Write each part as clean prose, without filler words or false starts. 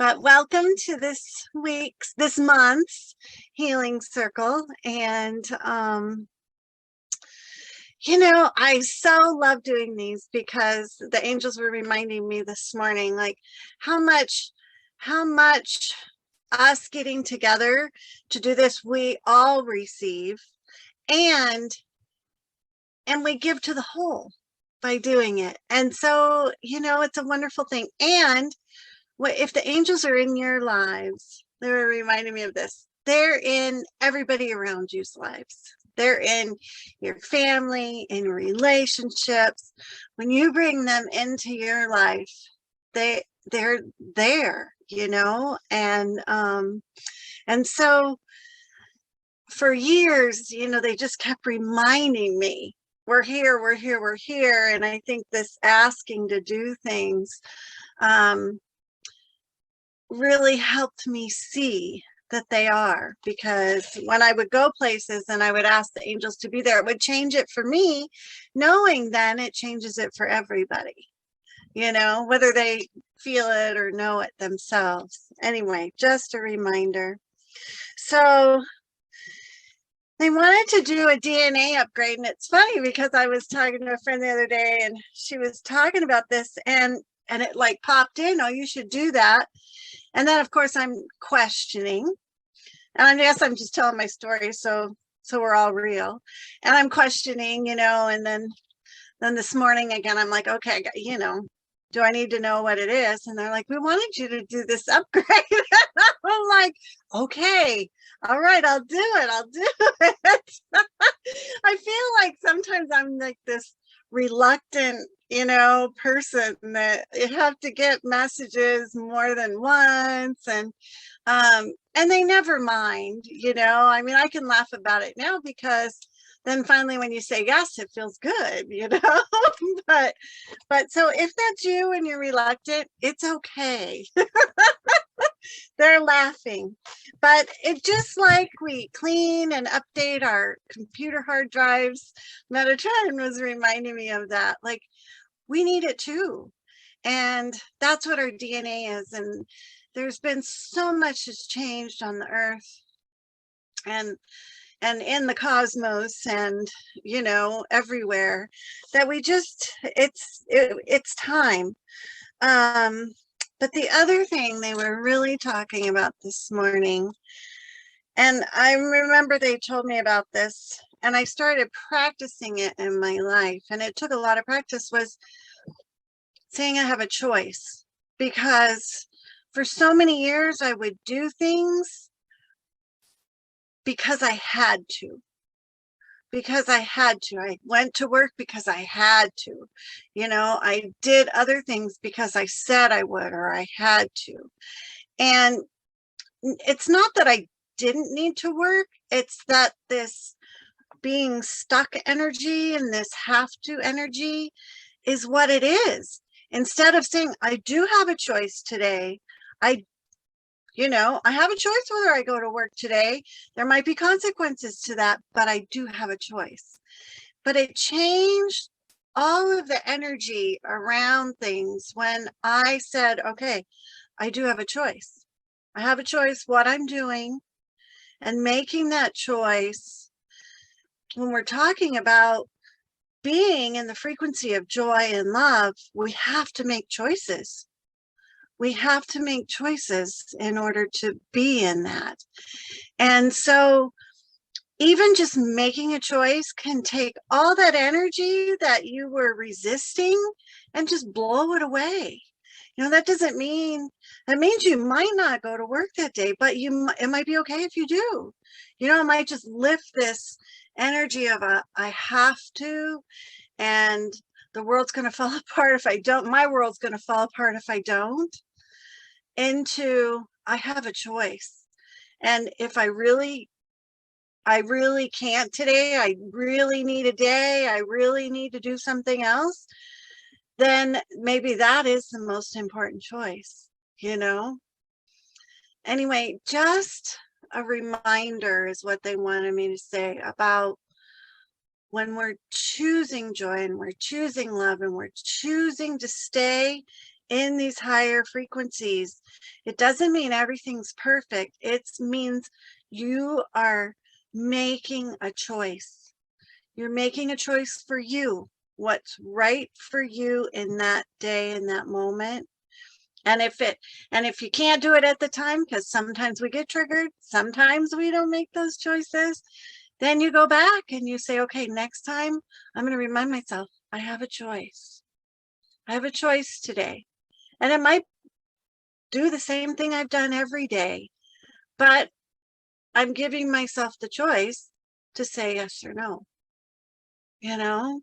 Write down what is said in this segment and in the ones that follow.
But welcome to this month's healing circle. And, I so love doing these because the angels were reminding me this morning, like how much us getting together to do this, we all receive and we give to the whole by doing it. And so, it's a wonderful thing. And if the angels are in your lives, they're reminding me of this. They're in everybody around you's lives. They're in your family, in relationships. When you bring them into your life, they're there, and so for years, they just kept reminding me, we're here, we're here, we're here. And I think this asking to do things really helped me see that they are, because when I would go places and I would ask the angels to be there, it would change it for me, knowing then it changes it for everybody, whether they feel it or know it themselves. Anyway, just a reminder. So they wanted to do a DNA upgrade, and it's funny because I was talking to a friend the other day and she was talking about this, and it like popped in, oh, you should do that. And then, of course, I'm questioning, and I guess I'm just telling my story, so we're all real. And I'm questioning, and then this morning again, I'm like, okay, do I need to know what it is? And they're like, we wanted you to do this upgrade. I'm like, okay, all right, I'll do it. I feel like sometimes I'm like this reluctant person that you have to get messages more than once, and they never mind, I mean, I can laugh about it now because then finally when you say yes, it feels good, but so if that's you and you're reluctant, it's okay. They're laughing. But it just like we clean and update our computer hard drives, Metatron was reminding me of that. Like, we need it too. And that's what our DNA is. And there's been so much has changed on the earth and in the cosmos and, everywhere, that we just, it's time. But the other thing they were really talking about this morning, and I remember they told me about this, and I started practicing it in my life, and it took a lot of practice, was saying I have a choice. Because for so many years, I would do things because I had to. I went to work because I had to. I did other things because I said I would, or I had to. And it's not that I didn't need to work. It's that this being stuck energy and this have to energy is what it is. Instead of saying, I do have a choice today. I have a choice whether I go to work today. There might be consequences to that, but I do have a choice. But it changed all of the energy around things when I said, okay, I do have a choice. I have a choice what I'm doing, and making that choice. When we're talking about being in the frequency of joy and love, we have to make choices. We have to make choices in order to be in that. And so even just making a choice can take all that energy that you were resisting and just blow it away. That doesn't mean, that means you might not go to work that day, but it might be okay if you do. It might just lift this energy of I have to, and the world's going to fall apart if I don't. My world's going to fall apart if I don't. Into I have a choice. And if I really can't today, I really need a day, I really need to do something else, then maybe that is the most important choice, Anyway, just a reminder is what they wanted me to say about when we're choosing joy and we're choosing love and we're choosing to stay in these higher frequencies, it doesn't mean everything's perfect. It means you are making a choice. You're making a choice for you, what's right for you in that day, in that moment. And if you can't do it at the time, because sometimes we get triggered, sometimes we don't make those choices, then you go back and you say, okay, next time I'm going to remind myself, I have a choice. I have a choice today. And it might do the same thing I've done every day, but I'm giving myself the choice to say yes or no, you know,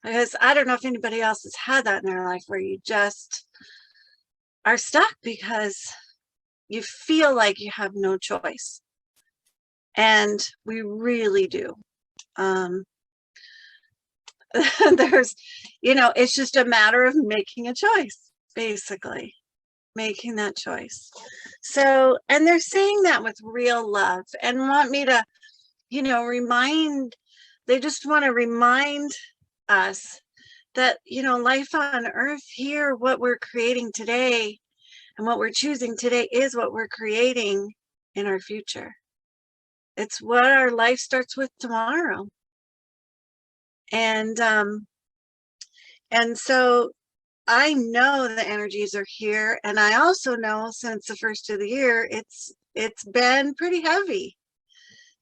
because I don't know if anybody else has had that in their life where you just are stuck because you feel like you have no choice. And we really do. There's, it's just a matter of making a choice, basically, making that choice. So, and they're saying that with real love and want me to, they just want to remind us that, life on earth here, what we're creating today and what we're choosing today is what we're creating in our future. It's what our life starts with tomorrow. And so I know the energies are here, and I also know since the first of the year, it's been pretty heavy.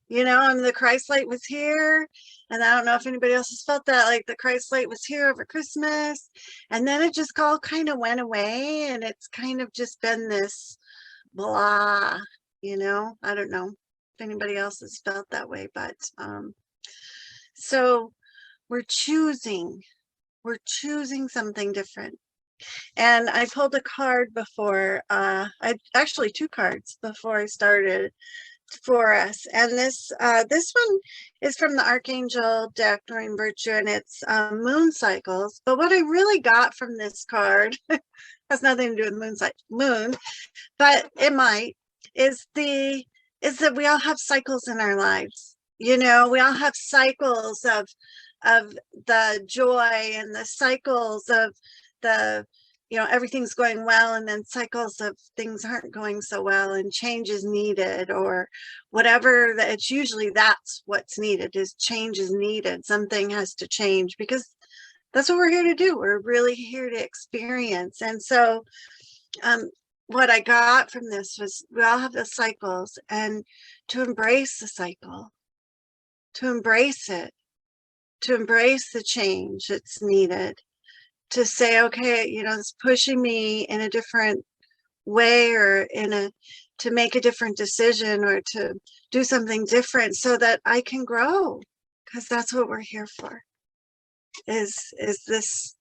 The Christ light was here, and I don't know if anybody else has felt that, like the Christ light was here over Christmas, and then it just all kind of went away, and it's kind of just been this blah, I don't know if anybody else has felt that way, but so we're choosing something different. And I pulled a card before, actually 2 cards before I started for us. And this one is from the Archangel deck during Virtue, and it's moon cycles. But what I really got from this card has nothing to do with moon, but it might, is that we all have cycles in our lives. We all have cycles of the joy, and the cycles of the everything's going well, and then cycles of things aren't going so well and change is needed, or whatever. That it's usually that's what's needed, is change is needed. Something has to change, because that's what we're here to do. We're really here to experience. And so what I got from this was we all have the cycles, and to embrace the cycle, to embrace it, to embrace the change that's needed, to say, okay, it's pushing me in a different way, or to make a different decision, or to do something different so that I can grow, because that's what we're here for, is this,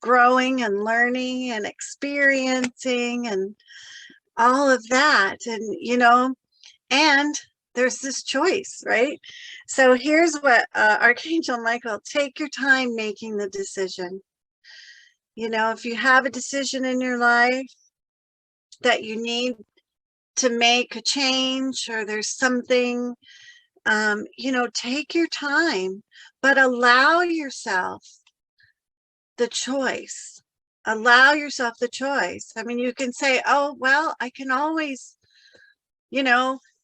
growing and learning and experiencing and all of that. And, and there's this choice, right? So here's what Archangel Michael, take your time making the decision. If you have a decision in your life that you need to make a change, or there's something, take your time, but allow yourself the choice. Allow yourself the choice. I mean, you can say, oh, well, I can always,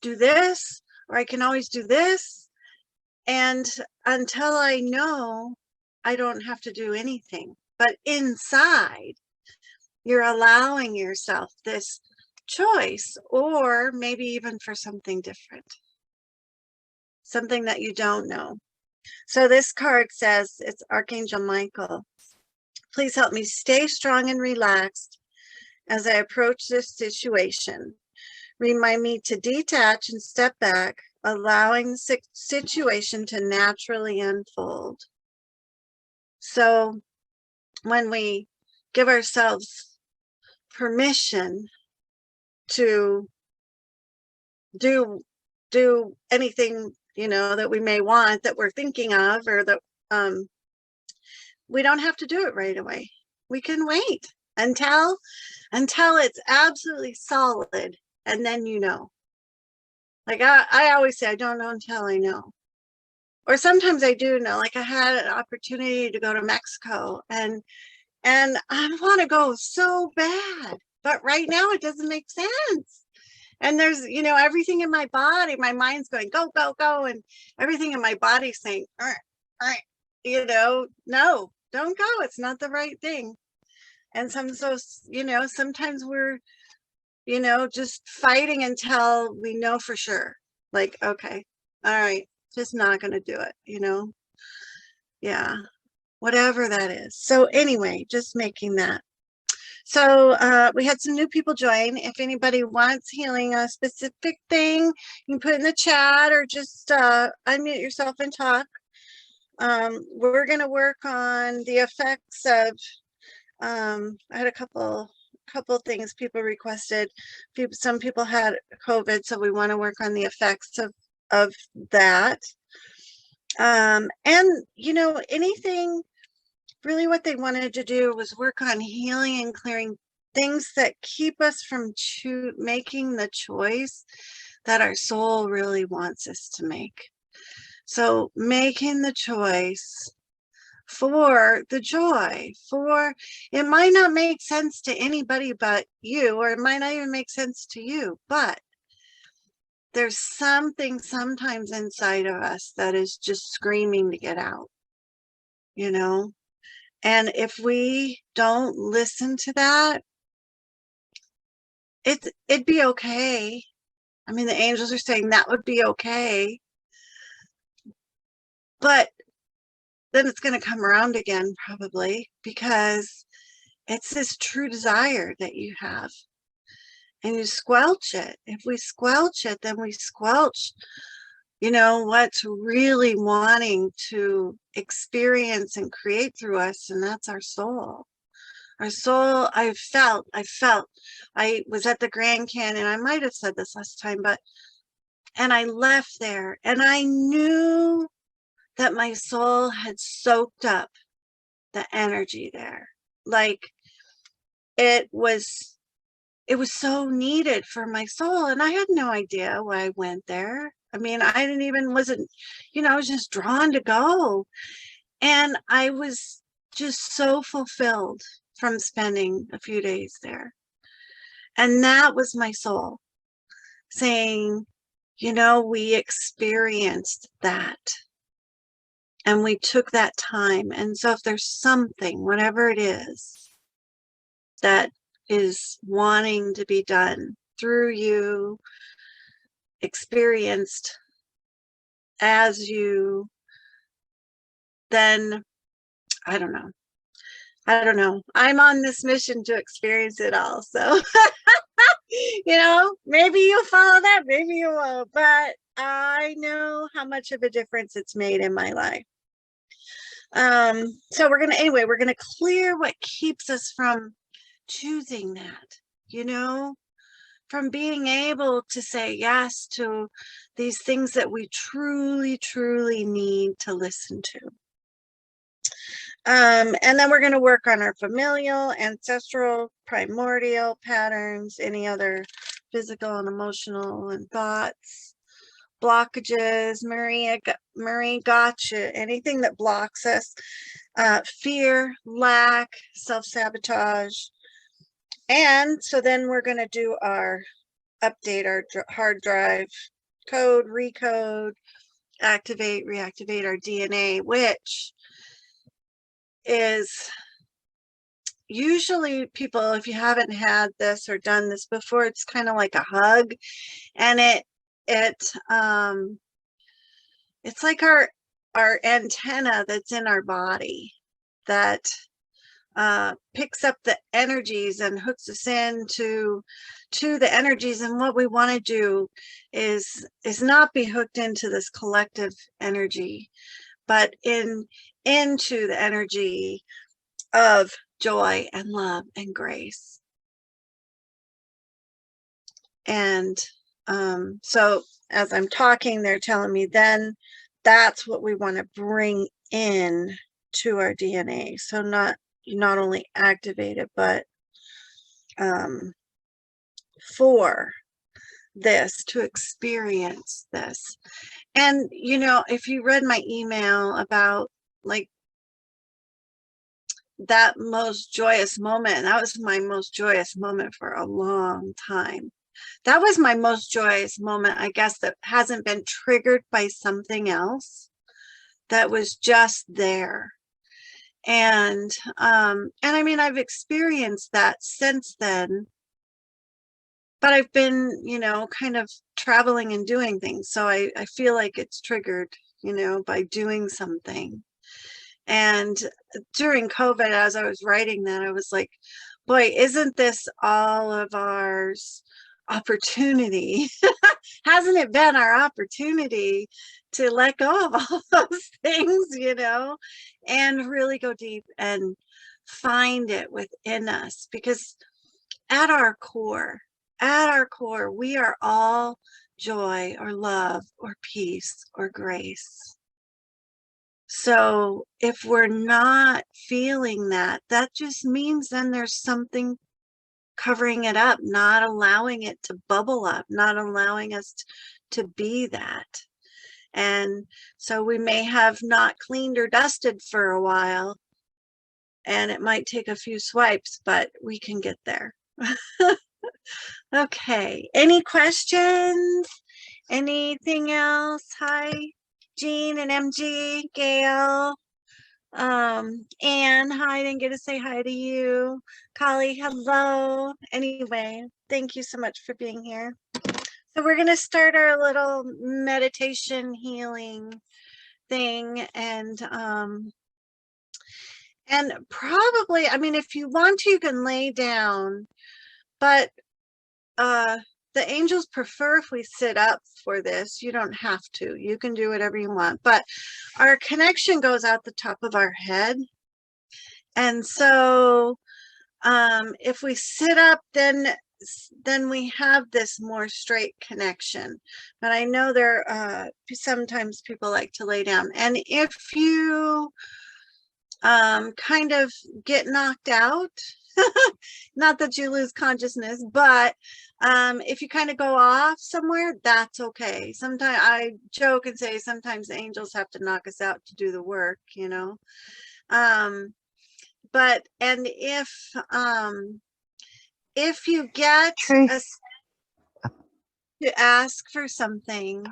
do this, or I can always do this. And until I know, I don't have to do anything. But inside, you're allowing yourself this choice, or maybe even for something different, something that you don't know. So this card says, it's Archangel Michael. Please help me stay strong and relaxed as I approach this situation. Remind me to detach and step back, allowing the situation to naturally unfold. So when we give ourselves permission to do anything, that we may want, that we're thinking of, or that we don't have to do it right away. We can wait until it's absolutely solid, and then like I always say, I don't know until I know. Or sometimes I do know. Like I had an opportunity to go to Mexico, and And I want to go so bad, but right now it doesn't make sense. And there's, everything in my body, my mind's going, go, go, go. And everything in my body saying, all right, all right, no, don't go. It's not the right thing. And sometimes we're, just fighting until we know for sure. Like, okay, all right, just not going to do it, Yeah, whatever that is. So anyway, just making that. So we had some new people join. If anybody wants healing a specific thing, you can put in the chat or just unmute yourself and talk. We're going to work on the effects of, I had a couple things people requested. Some people had COVID, so we want to work on the effects of that. And, anything really what they wanted to do was work on healing and clearing things that keep us from making the choice that our soul really wants us to make. So making the choice for the joy, it might not make sense to anybody but you, or it might not even make sense to you, but there's something sometimes inside of us that is just screaming to get out, And if we don't listen to that, it'd be okay. I mean, the angels are saying that would be okay. But then it's going to come around again, probably, because it's this true desire that you have. And you squelch it. If we squelch it, then we squelch, what's really wanting to experience and create through us. And that's our soul. Our soul, I was at the Grand Canyon. I might have said this last time, and I left there and I knew that my soul had soaked up the energy there. Like it was so needed for my soul. And I had no idea why I went there. I mean, I wasn't, I was just drawn to go. And I was just so fulfilled from spending a few days there. And that was my soul saying, we experienced that. And we took that time. And so if there's something, whatever it is, that is wanting to be done through you, experienced as you, then I don't know. I'm on this mission to experience it all. So, maybe you'll follow that, maybe you won't, but I know how much of a difference it's made in my life. So we're going to clear what keeps us from choosing that, from being able to say yes to these things that we truly, truly need to listen to. And then we're going to work on our familial, ancestral, primordial patterns, any other physical and emotional and thoughts, blockages. Marie gotcha. Anything that blocks us, fear, lack, self-sabotage. And so then we're going to do update our hard drive code, recode, activate, reactivate our DNA, which is usually people, if you haven't had this or done this before, it's kind of like a hug, and it's like our antenna that's in our body that picks up the energies and hooks us into the energies. And what we want to do is not be hooked into this collective energy, but into the energy of joy and love and grace. And so as I'm talking, they're telling me then that's what we want to bring in to our DNA. So not only activate it, but for this, to experience this. And if you read my email about like that most joyous moment. And that was my most joyous moment for a long time. That was my most joyous moment, I guess, that hasn't been triggered by something else, that was just there. And I mean, I've experienced that since then, but I've been, you know, kind of traveling and doing things. So I feel like it's triggered, you know, by doing something. And during COVID, as I was writing that, I was like, boy, isn't this all of ours opportunity? Hasn't it been our opportunity to let go of all those things, you know, and really go deep and find it within us? Because at our core, we are all joy or love or peace or grace. So if we're not feeling that, that just means then there's something covering it up, not allowing it to bubble up, not allowing us to be that. And so we may have not cleaned or dusted for a while, and it might take a few swipes, but we can get there. Okay, any questions? Anything else? Hi, Jean and MG, Gail. Anne, hi, I didn't get to say hi to you. Kali, hello. Anyway, thank you so much for being here. So we're going to start our little meditation healing thing, and probably, I mean, if you want to, you can lay down, but the angels prefer if we sit up for this. You don't have to. You can do whatever you want. But our connection goes out the top of our head. And so if we sit up, then we have this more straight connection. But I know there sometimes people like to lay down. And if you kind of get knocked out, not that you lose consciousness, but if you kind of go off somewhere, that's okay. Sometimes I joke and say sometimes the angels have to knock us out to do the work, you know. But and if you get to ask for something,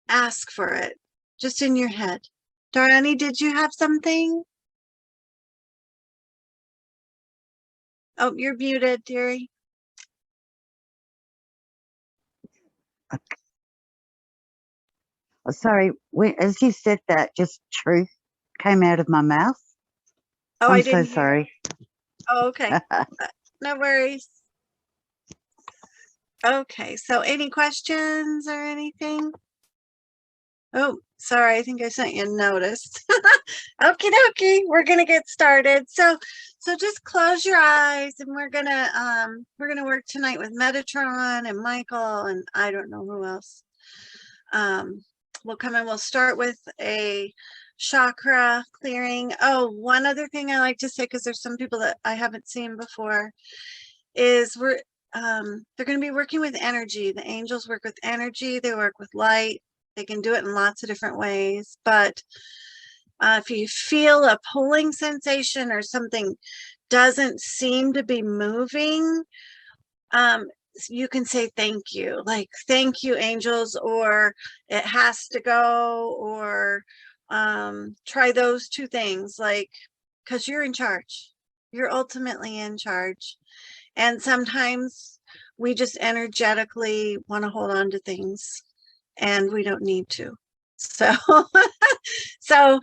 ask for it just in your head. Darani, did you have something? Oh, you're muted, dearie. Oh, sorry, as you said that, just truth came out of my mouth. Oh, I'm I didn't so sorry. Oh, okay. No worries. Okay, so any questions or anything? Oh, sorry, I think I sent you a notice. Okie dokie, we're gonna get started. So just close your eyes, and we're gonna work tonight with Metatron and Michael, and I don't know who else. We'll come in, we'll start with a chakra clearing. Oh, one other thing I like to say, because there's some people that I haven't seen before, is they're going to be working with energy. The angels work with energy, they work with light. They can do it in lots of different ways, but if you feel a pulling sensation or something doesn't seem to be moving, you can say thank you, like thank you angels, or it has to go, or try those two things, like, because you're in charge, you're ultimately in charge. And sometimes we just energetically want to hold on to things and we don't need to. So so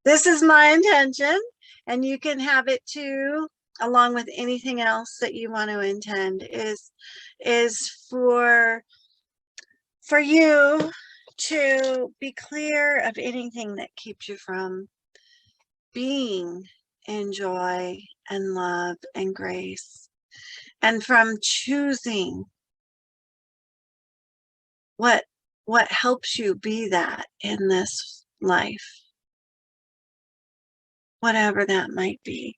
this is my intention, and you can have it too, along with anything else that you want to intend, is for you to be clear of anything that keeps you from being in joy and love and grace, and from choosing what helps you be that in this life, whatever that might be.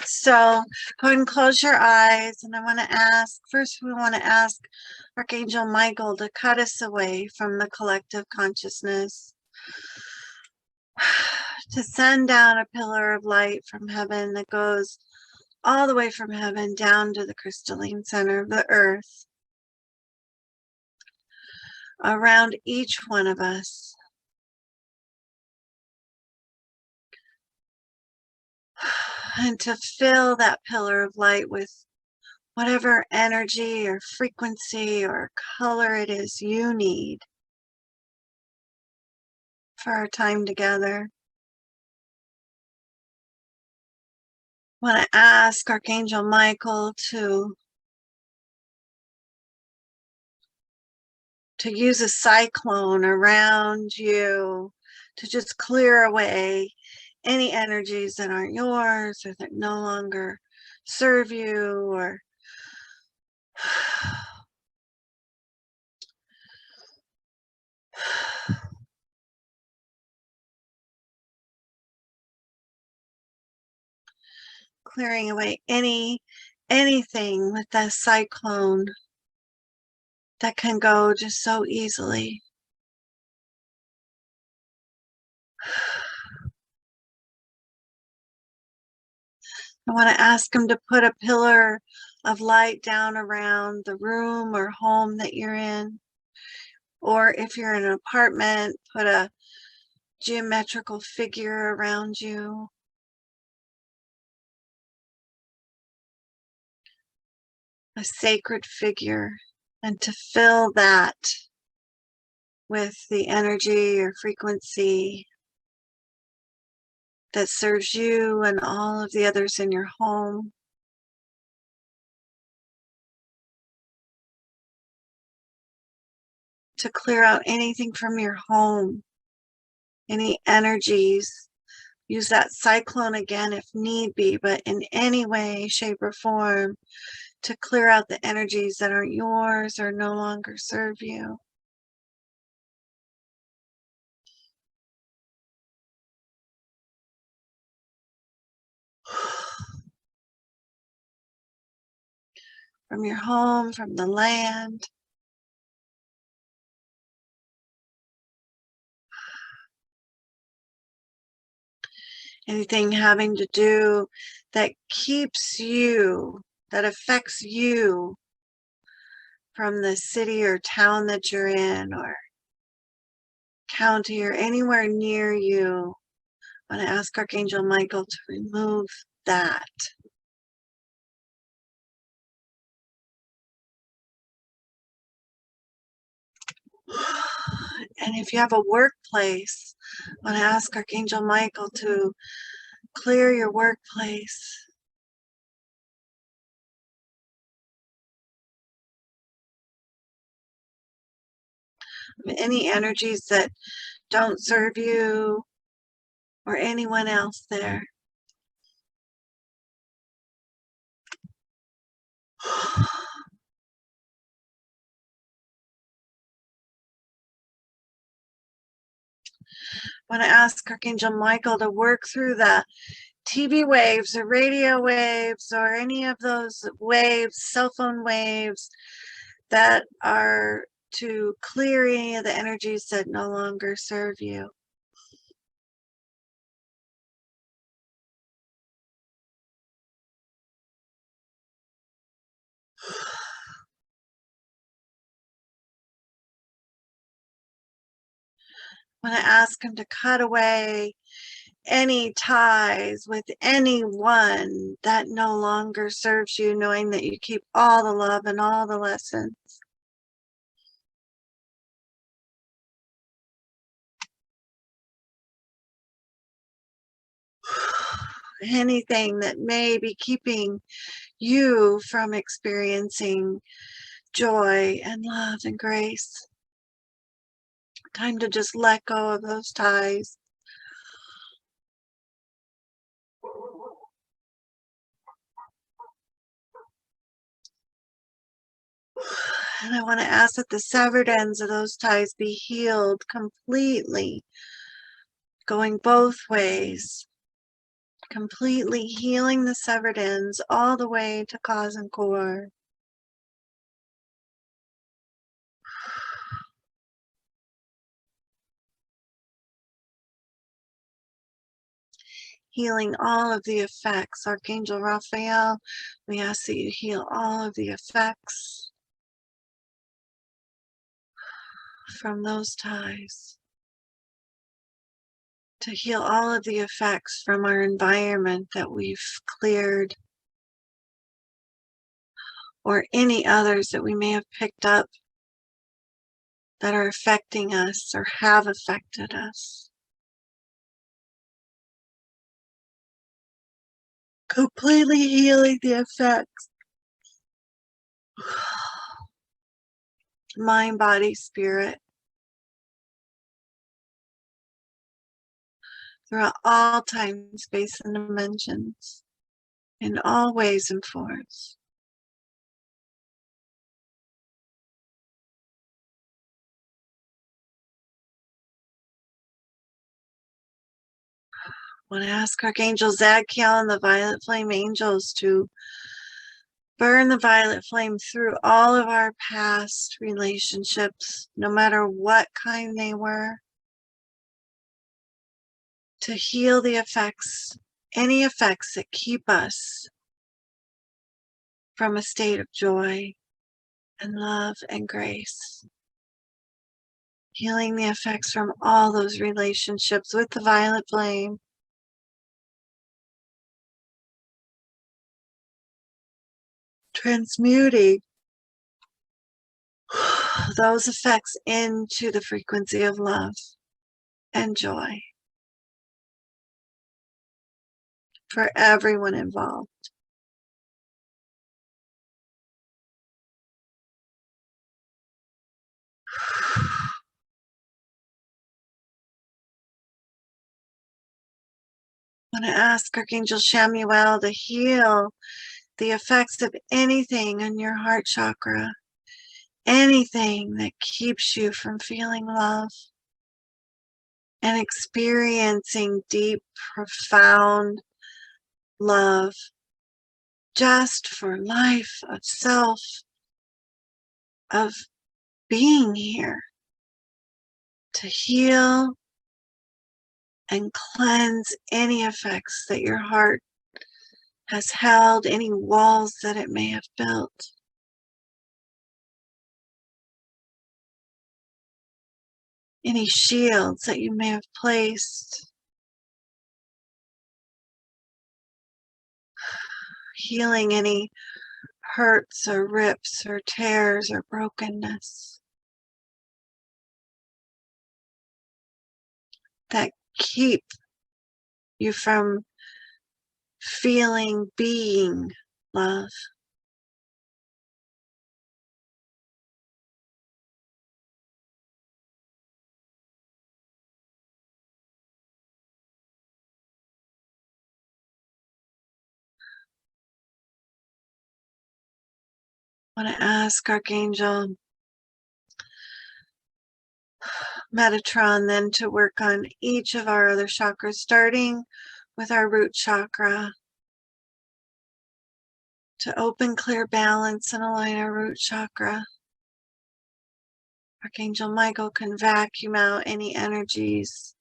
So go ahead and close your eyes, and I want to ask, first we want to ask Archangel Michael to cut us away from the collective consciousness, to send down a pillar of light from heaven that goes all the way from heaven down to the crystalline center of the earth, around each one of us. And to fill that pillar of light with whatever energy or frequency or color it is you need for our time together. I want to ask Archangel Michael to use a cyclone around you to just clear away any energies that aren't yours or that no longer serve you, or clearing away anything with that cyclone that can go just so easily. I want to ask him to put a pillar of light down around the room or home that you're in. Or if you're in an apartment, put a geometrical figure around you. A sacred figure. And to fill that with the energy or frequency that serves you and all of the others in your home. To clear out anything from your home, any energies. Use that cyclone again if need be, but in any way, shape, or form to clear out the energies that aren't yours or no longer serve you. From your home, from the land. Anything having to do that keeps you, that affects you from the city or town that you're in, or county or anywhere near you. I want to ask Archangel Michael to remove that. And if you have a workplace, I want to ask Archangel Michael to clear your workplace. Any energies that don't serve you or anyone else there. I want to ask Archangel Michael to work through the TV waves or radio waves or any of those waves, cell phone waves, that are to clear any of the energies that no longer serve you. I want to ask him to cut away any ties with anyone that no longer serves you, knowing that you keep all the love and all the lessons. Anything that may be keeping you from experiencing joy and love and grace. Time to just let go of those ties. And I want to ask that the severed ends of those ties be healed completely, going both ways, completely healing the severed ends all the way to cause and core. healing all of the effects. Archangel Raphael, we ask that you heal all of the effects from those ties. To heal all of the effects from our environment that we've cleared, or any others that we may have picked up that are affecting us or have affected us. Completely healing the effects. Mind, body, spirit. Throughout all time, space, and dimensions. In all ways and forms. I want to ask Archangel Zadkiel and the Violet Flame Angels to burn the violet flame through all of our past relationships, no matter what kind they were, to heal the effects, any effects that keep us from a state of joy and love and grace. Healing the effects from all those relationships with the violet flame. Transmuting those effects into the frequency of love and joy for everyone involved. I want to ask Archangel Shamuel to heal the effects of anything in your heart chakra, anything that keeps you from feeling love and experiencing deep, profound love just for life, of self, of being here, to heal and cleanse any effects that your heart has held, any walls that it may have built. Any shields that you may have placed. Healing any hurts or rips or tears or brokenness that keep you from feeling, being love. I want to ask Archangel Metatron then to work on each of our other chakras, starting with our root chakra, to open, clear, balance, and align our root chakra. Archangel Michael can vacuum out any energies,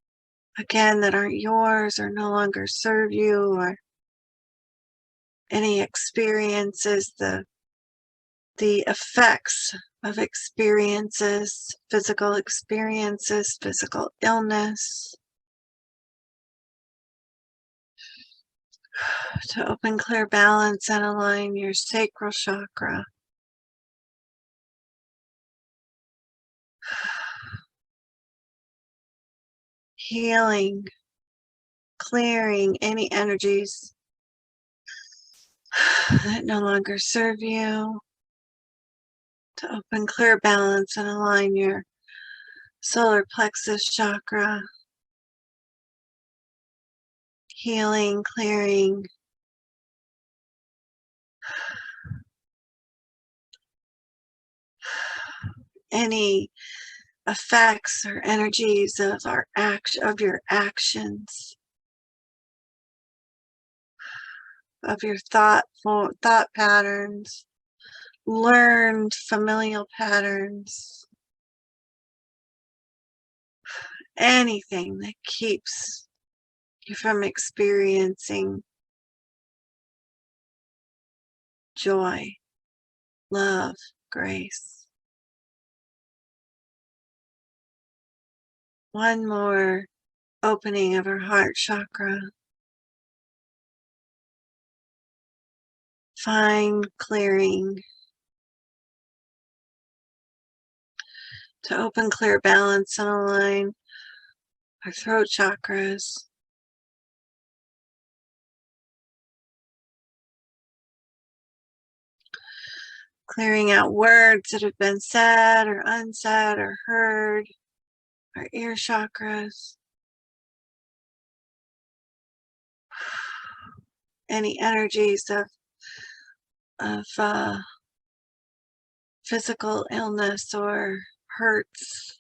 again, that aren't yours or no longer serve you, or any experiences, the effects of experiences, physical illness, to open, clear, balance, and align your sacral chakra. Healing, clearing any energies that no longer serve you, to open, clear, balance, and align your solar plexus chakra. Healing, clearing any effects or energies of your actions, of your thought patterns, learned familial patterns, anything that keeps you from experiencing joy, love, grace. One more opening of our heart chakra. Fine clearing. To open, clear, balance, and align our throat chakras. Clearing out words that have been said or unsaid or heard. Our ear chakras. Any energies of physical illness or hurts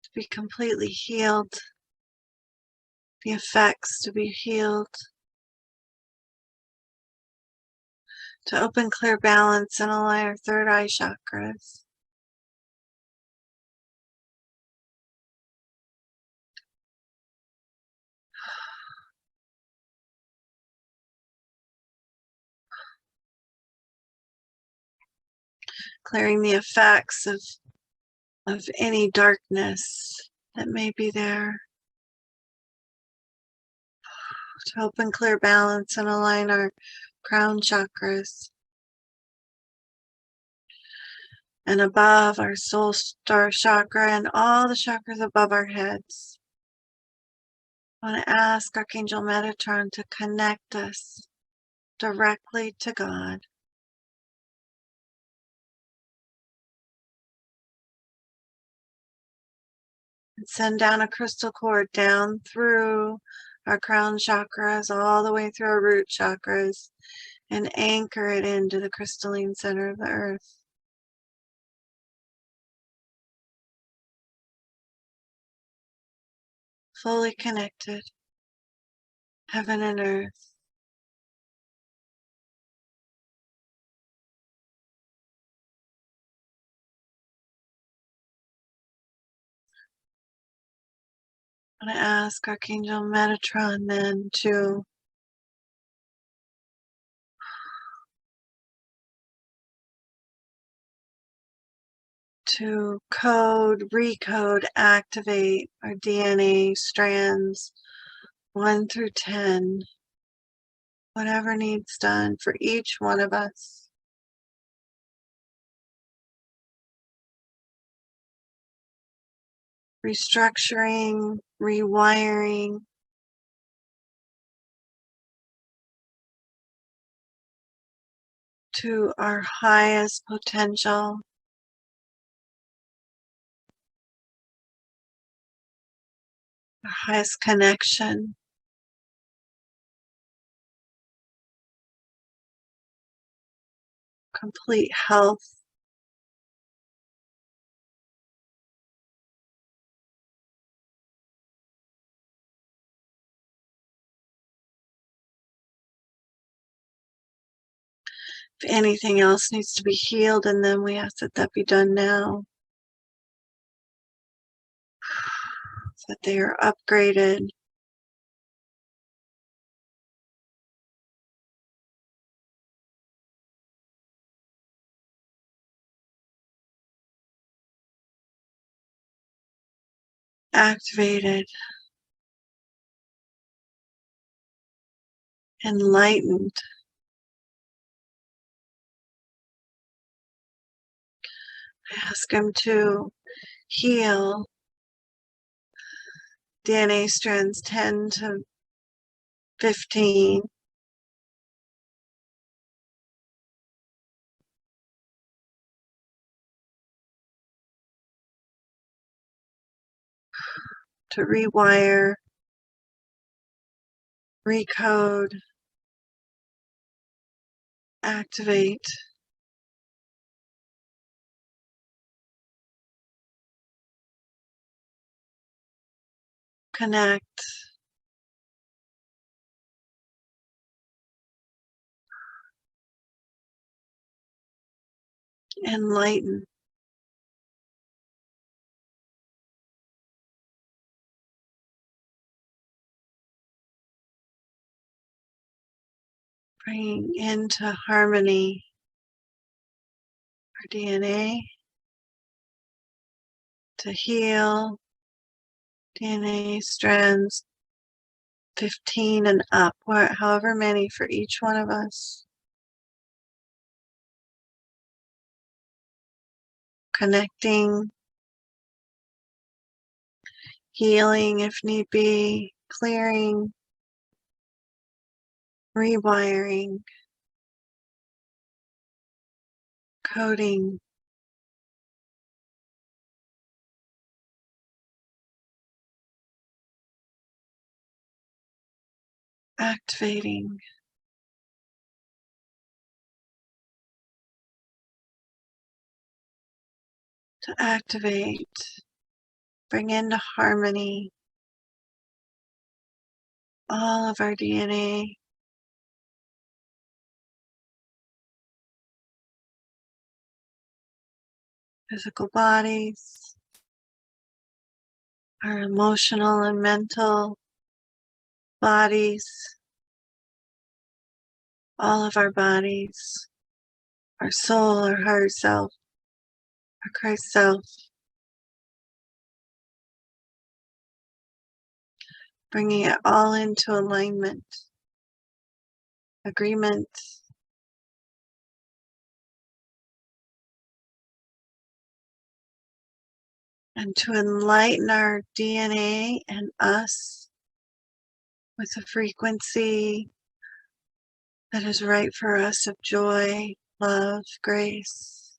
to be completely healed. The effects to be healed. To open, clear, balance, and align our third eye chakras. Clearing the effects of any darkness that may be there. To open, clear, balance, and align our crown chakras. And above our soul star chakra and all the chakras above our heads. I want to ask Archangel Metatron to connect us directly to God. And send down a crystal cord down through our crown chakras, all the way through our root chakras, and anchor it into the crystalline center of the earth. Fully connected, heaven and earth. I'm going to ask Archangel Metatron then to recode, activate our DNA strands 1 through 10, whatever needs done for each one of us. Restructuring, rewiring, to our highest potential. Our highest connection. Complete health. If anything else needs to be healed, and then we ask that that be done now. So that they are upgraded. Activated. Enlightened. I ask him to heal DNA strands 10 to 15. To rewire, recode, activate, connect, enlighten. Bringing into harmony our DNA to heal DNA strands 15 and up, however many for each one of us. Connecting, healing if need be, clearing, rewiring, coding, activating, to activate, bring into harmony all of our DNA, physical bodies, our emotional and mental bodies, all of our bodies, our soul, our higher self, our Christ self, bringing it all into alignment, agreement, and to enlighten our DNA and us with a frequency that is right for us of joy, love, grace,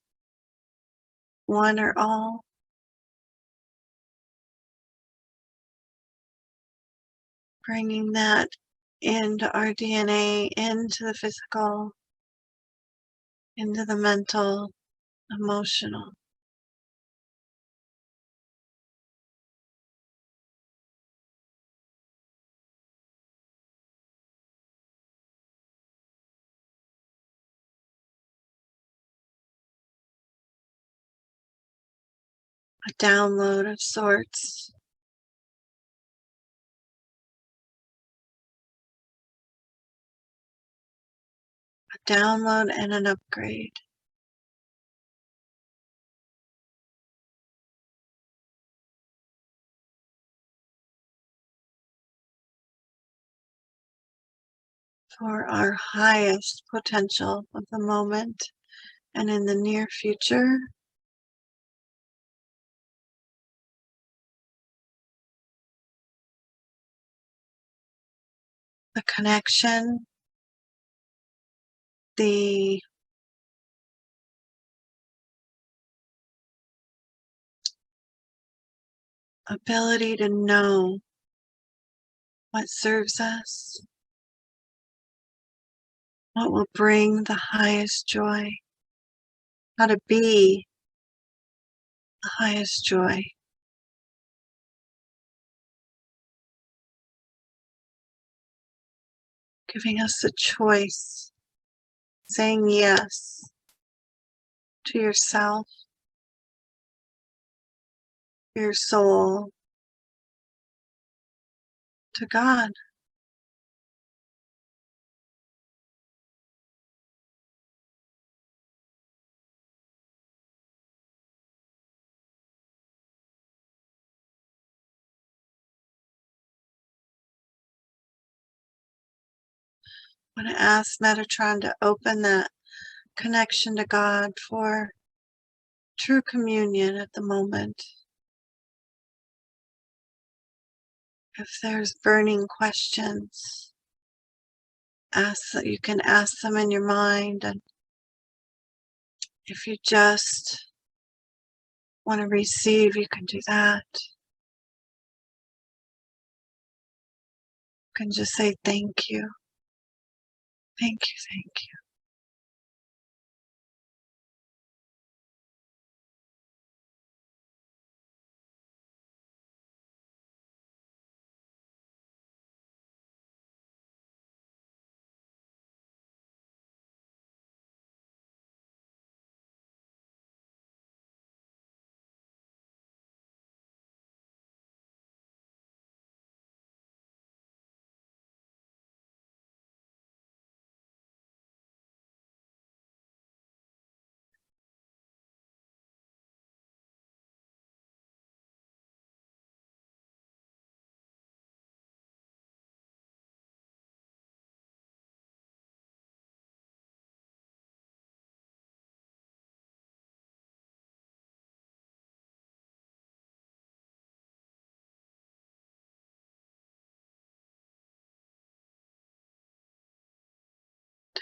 one or all. Bringing that into our DNA, into the physical, into the mental, emotional. A download of sorts. A download and an upgrade. For our highest potential of the moment and in the near future. The connection, the ability to know what serves us, what will bring the highest joy, how to be the highest joy. Giving us the choice, saying yes to yourself, your soul, to God. I want to ask Metatron to open that connection to God for true communion at the moment. If there's burning questions, you can ask them in your mind, and if you just want to receive, you can do that. You can just say thank you, thank you, thank you.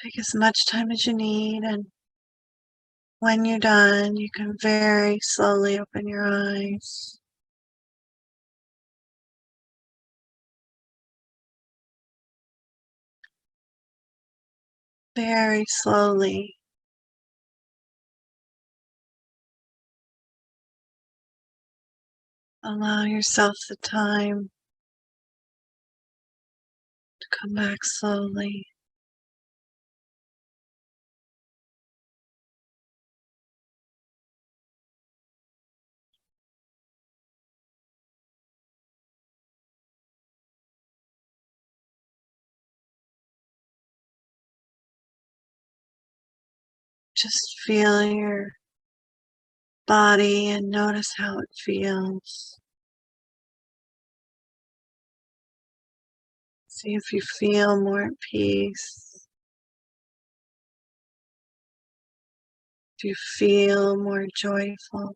Take as much time as you need, and when you're done, you can very slowly open your eyes. Very slowly. Allow yourself the time to come back slowly. Just feel your body and notice how it feels. See if you feel more at peace. Do you feel more joyful?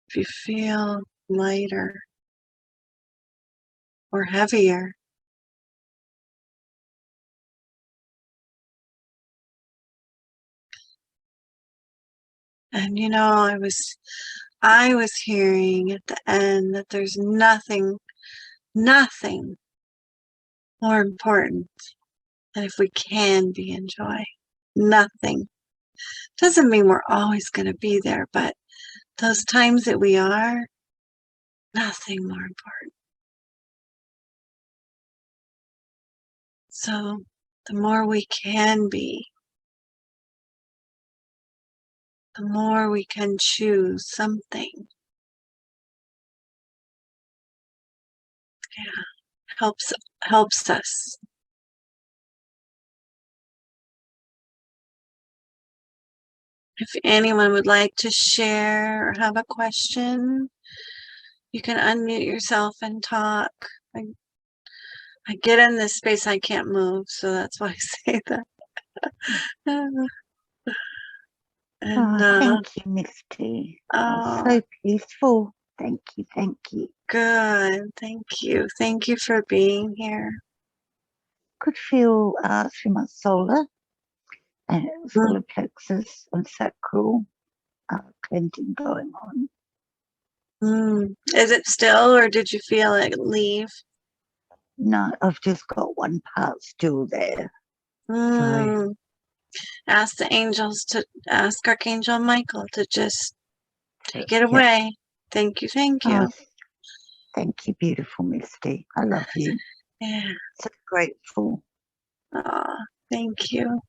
If you feel lighter or heavier. And you know, I was hearing at the end that there's nothing more important than if we can be in joy. Nothing. Doesn't mean we're always going to be there, but those times that we are, nothing more important. So the more we can be, the more we can choose something. Yeah, helps us. If anyone would like to share or have a question, you can unmute yourself and talk. I get in this space, I can't move, so that's why I say that. And thank you, Misty. So peaceful. Thank you, thank you. Good, thank you. Thank you for being here. Could feel through my solar and solar plexus and sacral cleansing going on. Is it still, or did you feel it leave? No, I've just got one part still there. So ask the angels to ask Archangel Michael to just take it away. Thank you, thank you. Oh, thank you, beautiful Misty. I love you. Yeah. So grateful. Oh, thank you.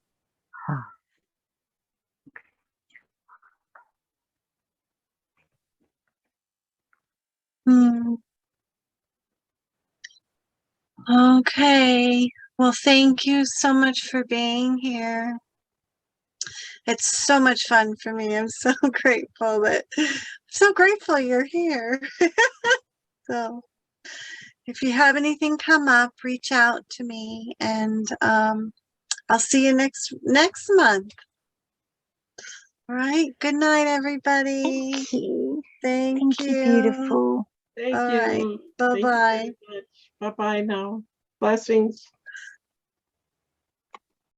Okay. Well, thank you so much for being here. It's so much fun for me. I'm so grateful you're here. So if you have anything come up, reach out to me, and I'll see you next month. All right. Good night, everybody. Thank you. Thank you. Beautiful. Thank All you. right. Bye-bye. Bye-bye now. Blessings.